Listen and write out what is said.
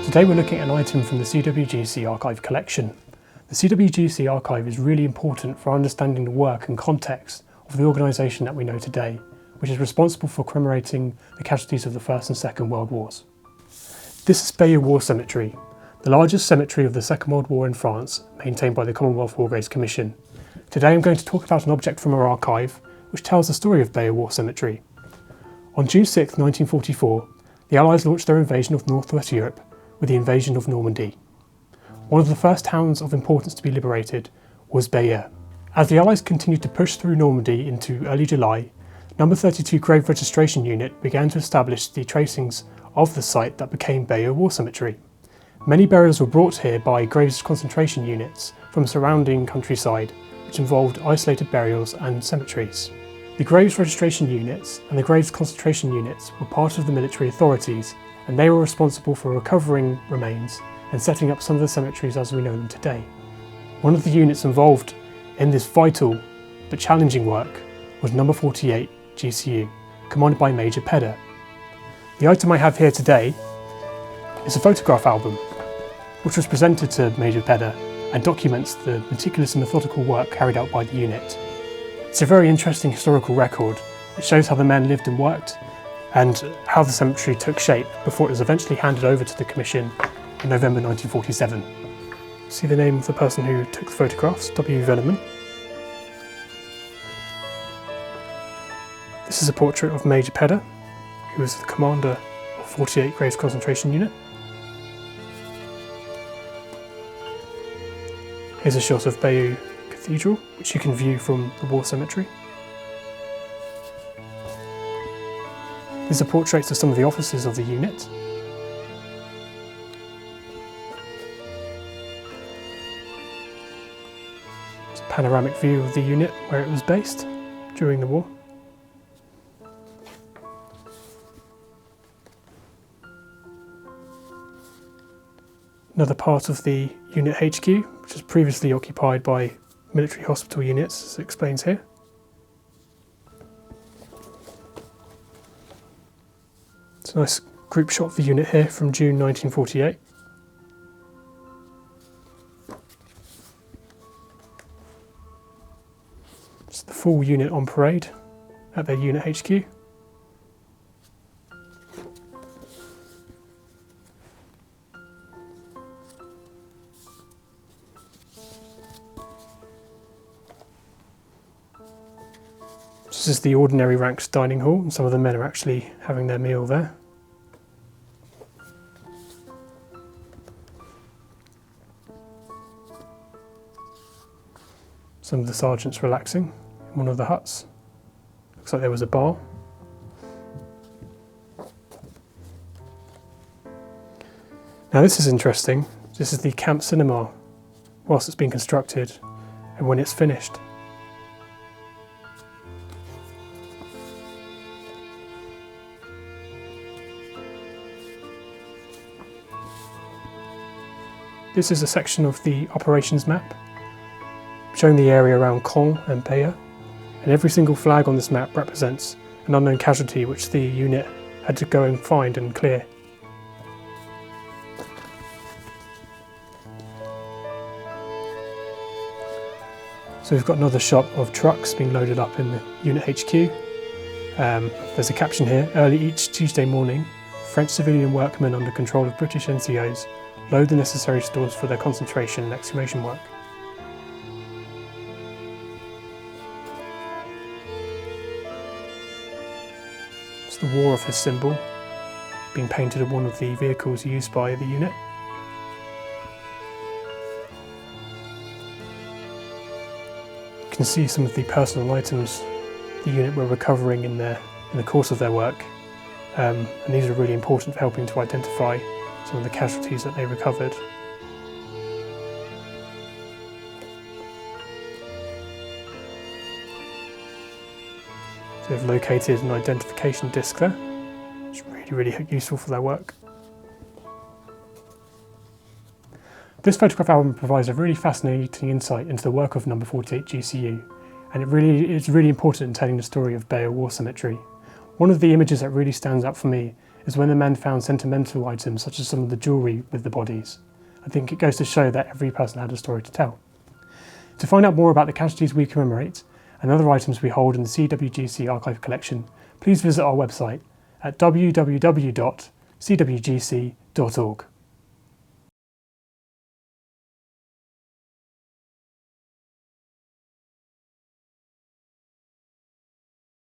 Today we're looking at an item from the CWGC Archive collection. The CWGC Archive is really important for understanding the work and context of the organisation that we know today, which is responsible for commemorating the casualties of the First and Second World Wars. This is Bayeux War Cemetery, the largest cemetery of the Second World War in France, maintained by the Commonwealth War Graves Commission. Today I'm going to talk about an object from our archive which tells the story of Bayeux War Cemetery. On June 6, 1944, the Allies launched their invasion of northwest Europe with the invasion of Normandy. One of the first towns of importance to be liberated was Bayeux. As the Allies continued to push through Normandy into early July, No.48 Graves Registration Unit began to establish the tracings of the site that became Bayeux War Cemetery. Many burials were brought here by Graves concentration units from surrounding countryside, which involved isolated burials and cemeteries. The Graves Registration Units and the Graves concentration units were part of the military authorities, and they were responsible for recovering remains and setting up some of the cemeteries as we know them today. One of the units involved in this vital but challenging work was No.48 GCU, commanded by Major Pedder. The item I have here today is a photograph album, which was presented to Major Pedder and documents the meticulous and methodical work carried out by the unit. It's a very interesting historical record. It shows how the men lived and worked and how the cemetery took shape before it was eventually handed over to the Commission in November 1947. See the name of the person who took the photographs, W. Veneman. This is a portrait of Major Pedder, who was the commander of 48 Graves Concentration Unit. Here's a shot of Bayeux Cathedral, which you can view from the War Cemetery. These are portraits of some of the officers of the unit. It's a panoramic view of the unit where it was based during the war. Another part of the unit HQ, which was previously occupied by military hospital units, as it explains here. It's a nice group shot of the unit here from June 1948. It's the full unit on parade at their unit HQ. This is the ordinary ranks dining hall, and some of the men are actually having their meal there. Some of the sergeants relaxing in one of the huts. Looks like there was a bar. Now this is interesting. This is the camp cinema whilst it's being constructed and when it's finished. This is a section of the operations map, showing the area around Caen and Bayeux, and every single flag on this map represents an unknown casualty which the unit had to go and find and clear. So we've got another shot of trucks being loaded up in the unit HQ. There's a caption here: early each Tuesday morning, French civilian workmen under control of British NCOs load the necessary stores for their concentration and exhumation work. It's the War Office symbol being painted on one of the vehicles used by the unit. You can see some of the personal items the unit were recovering in the course of their work, and these are really important for helping to identify some of the casualties that they recovered. So they've located an identification disc there. It's really useful for their work. This photograph album provides a really fascinating insight into the work of No.48 GCU, and it's really important in telling the story of Bayeux War Cemetery. One of the images that really stands out for me is when the men found sentimental items such as some of the jewellery with the bodies. I think it goes to show that every person had a story to tell. To find out more about the casualties we commemorate and other items we hold in the CWGC archive collection, please visit our website at www.cwgc.org.